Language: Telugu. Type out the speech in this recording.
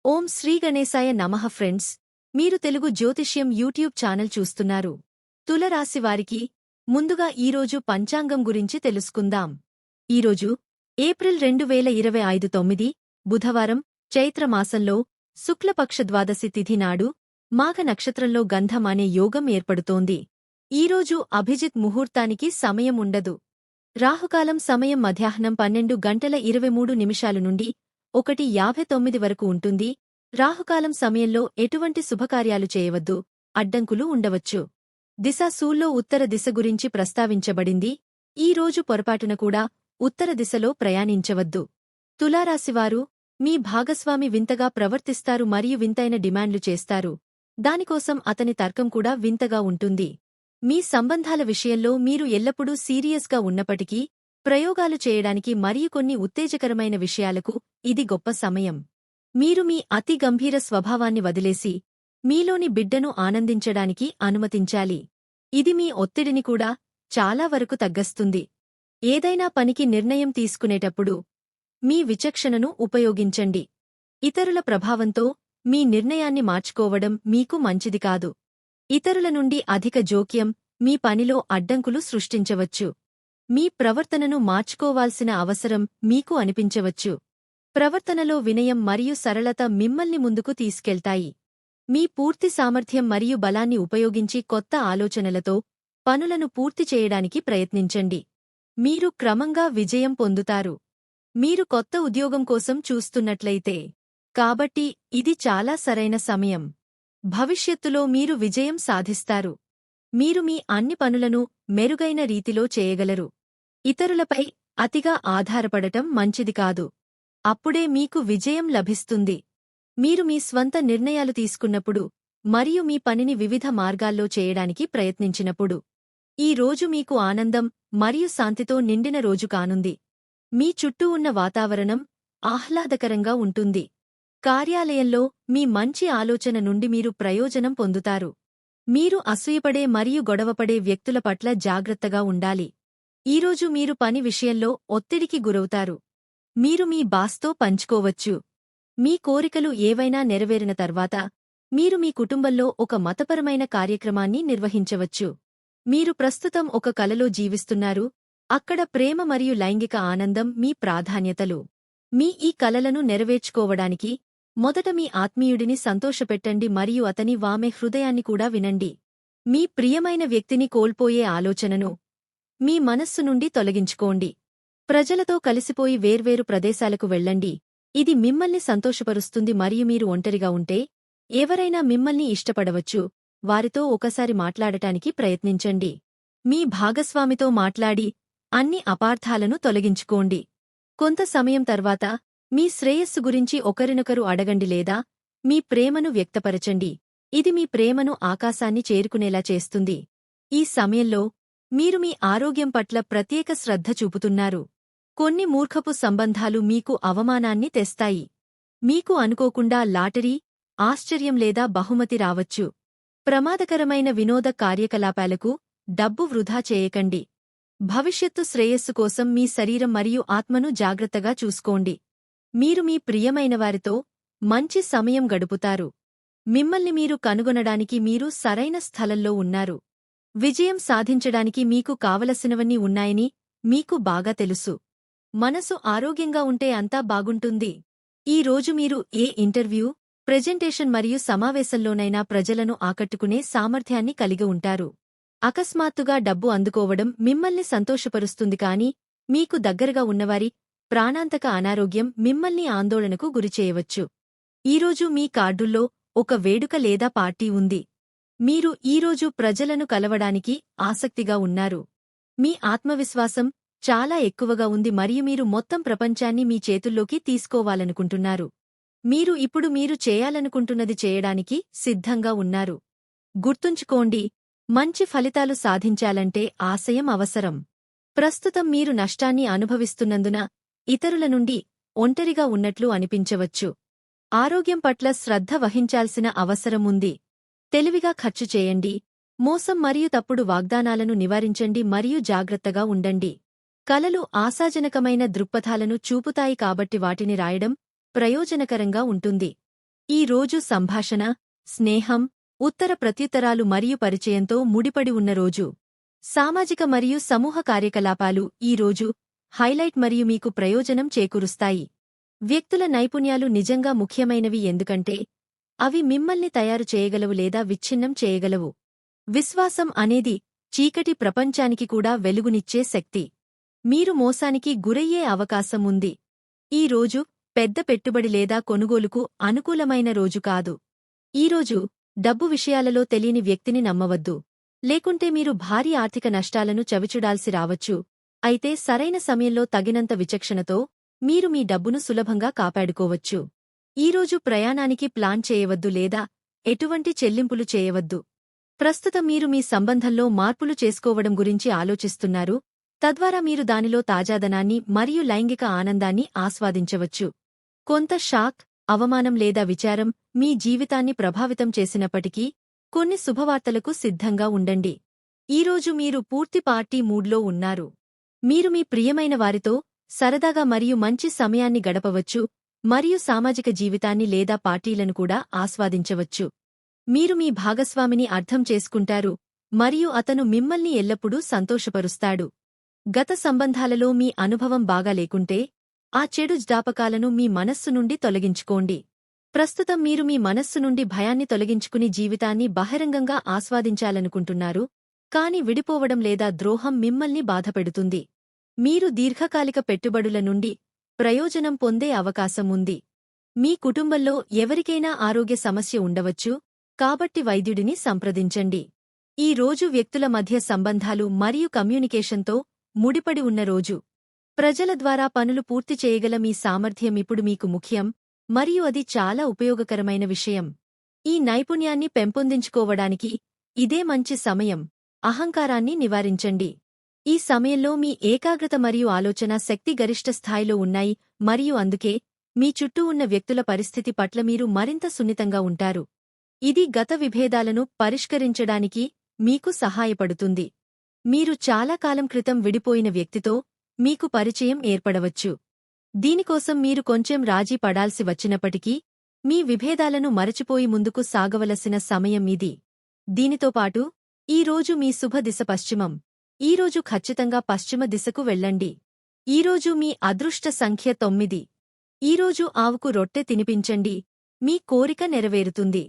ఓం శ్రీ గణేశాయ నమః ఫ్రెండ్స్, మీరు తెలుగు జ్యోతిష్యం యూట్యూబ్ ఛానల్ చూస్తున్నారు. తులరాశివారికి ముందుగా ఈరోజు పంచాంగం గురించి తెలుసుకుందాం. ఈరోజు ఏప్రిల్ 2025 9 బుధవారం, చైత్రమాసంలో శుక్లపక్ష ద్వాదశి తిథి నాడు మాఘ నక్షత్రంలో గంధం అనే యోగం ఏర్పడుతోంది. ఈరోజు అభిజిత్ ముహూర్తానికి సమయం ఉండదు. రాహుకాలం సమయం మధ్యాహ్నం 12:23 నుండి 1:59 వరకు ఉంటుంది. రాహుకాలం సమయంలో ఎటువంటి శుభకార్యాలు చేయవద్దు, అడ్డంకులు ఉండవచ్చు. దిశ సూల్లో ఉత్తర దిశ గురించి ప్రస్తావించబడింది. ఈ రోజు పొరపాటున కూడా ఉత్తర దిశలో ప్రయాణించవద్దు. తులారాశివారు మీ భాగస్వామి వింతగా ప్రవర్తిస్తారు మరియు వింతైన డిమాండ్లు చేస్తారు. దానికోసం అతని తర్కం కూడా వింతగా ఉంటుంది. మీ సంబంధాల విషయంలో మీరు ఎల్లప్పుడూ సీరియస్గా ఉన్నప్పటికీ ప్రయోగాలు చేయడానికి మరియు కొన్ని ఉత్తేజకరమైన విషయాలకు ఇది గొప్ప సమయం. మీరు మీ అతి గంభీర స్వభావాన్ని వదిలేసి మీలోని బిడ్డను ఆనందించడానికి అనుమతించాలి. ఇది మీ ఒత్తిడిని కూడా చాలా వరకు తగ్గస్తుంది. ఏదైనా పనికి నిర్ణయం తీసుకునేటప్పుడు మీ విచక్షణను ఉపయోగించండి. ఇతరుల ప్రభావంతో మీ నిర్ణయాన్ని మార్చుకోవడం మీకు మంచిది కాదు. ఇతరుల నుండి అధిక జోక్యం మీ పనిలో అడ్డంకులు సృష్టించవచ్చు. మీ ప్రవర్తనను మార్చుకోవాల్సిన అవసరం మీకు అనిపించవచ్చు. ప్రవర్తనలో వినయం మరియు సరళత మిమ్మల్ని ముందుకు తీసుకెళ్తాయి. మీ పూర్తి సామర్థ్యం మరియు బలాన్ని ఉపయోగించి కొత్త ఆలోచనలతో పనులను పూర్తి చేయడానికి ప్రయత్నించండి. మీరు క్రమంగా విజయం పొందుతారు. మీరు కొత్త ఉద్యోగం కోసం చూస్తున్నట్లయితే కాబట్టి ఇది చాలా సరైన సమయం. భవిష్యత్తులో మీరు విజయం సాధిస్తారు. మీరు మీ అన్ని పనులను మెరుగైన రీతిలో చేయగలరు. ఇతరులపై అతిగా ఆధారపడటం మంచిది కాదు. అప్పుడే మీకు విజయం లభిస్తుంది. మీరు మీ స్వంత నిర్ణయాలు తీసుకున్నప్పుడు మరియు మీ పనిని వివిధ మార్గాల్లో చేయడానికి ప్రయత్నించినప్పుడు ఈ రోజు మీకు ఆనందం మరియు శాంతితో నిండిన రోజు కానుంది. మీ చుట్టూ ఉన్న వాతావరణం ఆహ్లాదకరంగా ఉంటుంది. కార్యాలయంలో మీ మంచి ఆలోచన నుండి మీరు ప్రయోజనం పొందుతారు. మీరు అసూయపడే మరియు గొడవపడే వ్యక్తుల పట్ల జాగ్రత్తగా ఉండాలి. ఈరోజు మీరు పని విషయంలో ఒత్తిడికి గురవుతారు. మీరు మీ బాస్తో పంచుకోవచ్చు. మీ కోరికలు ఏవైనా నెరవేరిన తర్వాత మీరు మీ కుటుంబంలో ఒక మతపరమైన కార్యక్రమాన్ని నిర్వహించవచ్చు. మీరు ప్రస్తుతం ఒక కలలో జీవిస్తున్నారు. అక్కడ ప్రేమ మరియు లైంగిక ఆనందం మీ ప్రాధాన్యతలు. మీ ఈ కలలను నెరవేర్చుకోవడానికి మొదట మీ ఆత్మీయుడిని సంతోషపెట్టండి మరియు అతని/ఆమె హృదయాన్ని కూడా వినండి. మీ ప్రియమైన వ్యక్తిని కోల్పోయే ఆలోచనను మీ మనస్సు నుండి తొలగించుకోండి. ప్రజలతో కలిసిపోయి వేర్వేరు ప్రదేశాలకు వెళ్ళండి. ఇది మిమ్మల్ని సంతోషపరుస్తుంది మరియు మీరు ఒంటరిగా ఉంటే ఎవరైనా మిమ్మల్ని ఇష్టపడవచ్చు. వారితో ఒకసారి మాట్లాడటానికి ప్రయత్నించండి. మీ భాగస్వామితో మాట్లాడి అన్ని అపార్థాలను తొలగించుకోండి. కొంత సమయం తర్వాత మీ శ్రేయస్సు గురించి ఒకరినొకరు అడగండి లేదా మీ ప్రేమను వ్యక్తపరచండి. ఇది మీ ప్రేమను ఆకాశాన్ని చేరుకునేలా చేస్తుంది. ఈ సమయంలో మీరు మీ ఆరోగ్యం పట్ల ప్రత్యేక శ్రద్ధ చూపుతున్నారు. కొన్ని మూర్ఖపు సంబంధాలు మీకు అవమానాన్ని తెస్తాయి. మీకు అనుకోకుండా లాటరీ, ఆశ్చర్యం లేదా బహుమతి రావచ్చు. ప్రమాదకరమైన వినోద కార్యకలాపాలకు డబ్బు వృధా చేయకండి. భవిష్యత్తు శ్రేయస్సు కోసం మీ శరీరం మరియు ఆత్మను జాగ్రత్తగా చూసుకోండి. మీరు మీ ప్రియమైనవారితో మంచి సమయం గడుపుతారు. మిమ్మల్ని మీరు కనుగొనడానికి మీరు సరైన స్థలంలో ఉన్నారు. విజయం సాధించడానికి మీకు కావలసినవన్నీ ఉన్నాయని మీకు బాగా తెలుసు. మనసు ఆరోగ్యంగా ఉంటే అంతా బాగుంటుంది. ఈ రోజు మీరు ఏ ఇంటర్వ్యూ, ప్రెజెంటేషన్ మరియు సమావేశంలోనైనా ప్రజలను ఆకట్టుకునే సామర్థ్యాన్ని కలిగి ఉంటారు. అకస్మాత్తుగా డబ్బు అందుకోవడం మిమ్మల్ని సంతోషపరుస్తుంది కానీ మీకు దగ్గరగా ఉన్నవారి ప్రాణాంతక అనారోగ్యం మిమ్మల్ని ఆందోళనకు గురిచేయవచ్చు. ఈరోజు మీ కార్డుల్లో ఒక వేడుక లేదా పార్టీ ఉంది. మీరు ఈరోజు ప్రజలను కలవడానికి ఆసక్తిగా ఉన్నారు. మీ ఆత్మవిశ్వాసం చాలా ఎక్కువగా ఉంది మరియు మీరు మొత్తం ప్రపంచాన్ని మీ చేతుల్లోకి తీసుకోవాలనుకుంటున్నారు. మీరు ఇప్పుడు మీరు చేయాలనుకుంటున్నది చేయడానికి సిద్ధంగా ఉన్నారు. గుర్తుంచుకోండి, మంచి ఫలితాలు సాధించాలంటే ఆశయం అవసరం. ప్రస్తుతం మీరు నష్టాన్ని అనుభవిస్తున్నందున ఇతరుల నుండి ఒంటరిగా ఉన్నట్లు అనిపించవచ్చు. ఆరోగ్యం పట్ల శ్రద్ధ వహించాల్సిన అవసరముంది. తెలివిగా ఖర్చు చేయండి. మోసం మరియు తప్పుడు వాగ్దానాలను నివారించండి మరియు జాగ్రత్తగా ఉండండి. కలలు ఆశాజనకమైన దృక్పథాలను చూపుతాయి కాబట్టి వాటిని రాయడం ప్రయోజనకరంగా ఉంటుంది. ఈ రోజు సంభాషణ, స్నేహం, ఉత్తర ప్రత్యుత్తరాలు మరియు పరిచయంతో ముడిపడి ఉన్న రోజు. సామాజిక మరియు సమూహ కార్యకలాపాలు ఈ రోజు హైలైట్ మరియు మీకు ప్రయోజనం చేకూరుస్తాయి. వ్యక్తుల నైపుణ్యాలు నిజంగా ముఖ్యమైనవి ఎందుకంటే అవి మిమ్మల్ని తయారు చేయగలవు లేదా విచ్ఛిన్నం చేయగలవు. విశ్వాసం అనేది చీకటి ప్రపంచానికి కూడా వెలుగునిచ్చే శక్తి. మీరు మోసానికి గురయ్యే అవకాశం ఉంది. ఈ రోజు పెద్ద పెట్టుబడి లేదా కొనుగోలుకు అనుకూలమైన రోజు కాదు. ఈరోజు డబ్బు విషయాలలో తెలియని వ్యక్తిని నమ్మవద్దు. లేకుంటే మీరు భారీ ఆర్థిక నష్టాలను చవిచూడాల్సి రావచ్చు. అయితే సరైన సమయంలో తగినంత విచక్షణతో మీరు మీ డబ్బును సులభంగా కాపాడుకోవచ్చు. ఈరోజు ప్రయాణానికి ప్లాన్ చేయవద్దు లేదా ఎటువంటి చెల్లింపులు చేయవద్దు. ప్రస్తుతం మీరు మీ సంబంధంలో మార్పులు చేసుకోవడం గురించి ఆలోచిస్తున్నారు, తద్వారా మీరు దానిలో తాజాదనాన్ని మరియు లైంగిక ఆనందాన్ని ఆస్వాదించవచ్చు. కొంత షాక్, అవమానం లేదా విచారం మీ జీవితాన్ని ప్రభావితం చేసినప్పటికీ కొన్ని శుభవార్తలకు సిద్ధంగా ఉండండి. ఈరోజు మీరు పూర్తి పార్టీ మూడ్లో ఉన్నారు. మీరు మీ ప్రియమైన వారితో సరదాగా మరియు మంచి సమయాన్ని గడపవచ్చు మరియు సామాజిక జీవితాన్ని లేదా పార్టీలను కూడా ఆస్వాదించవచ్చు. మీరు మీ భాగస్వామిని అర్థం చేసుకుంటారు మరియు అతను మిమ్మల్ని ఎల్లప్పుడూ సంతోషపరుస్తాడు. గత సంబంధాలలో మీ అనుభవం బాగా లేకుంటే ఆ చెడు జ్ఞాపకాలను మీ మనస్సు నుండి తొలగించుకోండి. ప్రస్తుతం మీరు మీ మనస్సు నుండి భయాన్ని తొలగించుకుని జీవితాన్ని బహిరంగంగా ఆస్వాదించాలనుకుంటున్నారు, కాని విడిపోవడం లేదా ద్రోహం మిమ్మల్ని బాధపెడుతుంది. మీరు దీర్ఘకాలిక పెట్టుబడుల నుండి ప్రయోజనం పొందే అవకాశం ఉంది. మీ కుటుంబంలో ఎవరికైనా ఆరోగ్య సమస్య ఉండవచ్చు, కాబట్టి వైద్యుడిని సంప్రదించండి. ఈ రోజు వ్యక్తుల మధ్య సంబంధాలు మరియు కమ్యూనికేషన్తో ముడిపడి ఉన్న రోజు. ప్రజల ద్వారా పనులు పూర్తి చేయగల మీ సామర్థ్యం ఇప్పుడు మీకు ముఖ్యం మరియు అది చాలా ఉపయోగకరమైన విషయం. ఈ నైపుణ్యాన్ని పెంపొందించుకోవడానికి ఇదే మంచి సమయం. అహంకారాన్ని నివారించండి. ఈ సమయంలో మీ ఏకాగ్రత మరియు ఆలోచన శక్తి గరిష్ట స్థాయిలో ఉన్నాయి మరియు అందుకే మీ చుట్టూ ఉన్న వ్యక్తుల పరిస్థితి పట్ల మీరు మరింత సున్నితంగా ఉంటారు. ఇది గత విభేదాలను పరిష్కరించడానికి మీకు సహాయపడుతుంది. మీరు చాలా కాలం క్రితం విడిపోయిన వ్యక్తితో మీకు పరిచయం ఏర్పడవచ్చు. దీనికోసం మీరు కొంచెం రాజీ పడాల్సి వచ్చినప్పటికీ మీ విభేదాలను మరచిపోయి ముందుకు సాగవలసిన సమయం ఇది. దీనితో పాటు ఈరోజు మీ శుభ దిశ పశ్చిమం. ఈరోజు ఖచ్చితంగా పశ్చిమ దిశకు వెళ్ళండి. ఈరోజు మీ అదృష్ట సంఖ్య 9. ఈరోజు ఆవుకు రొట్టె తినిపించండి, మీ కోరిక నెరవేరుతుంది.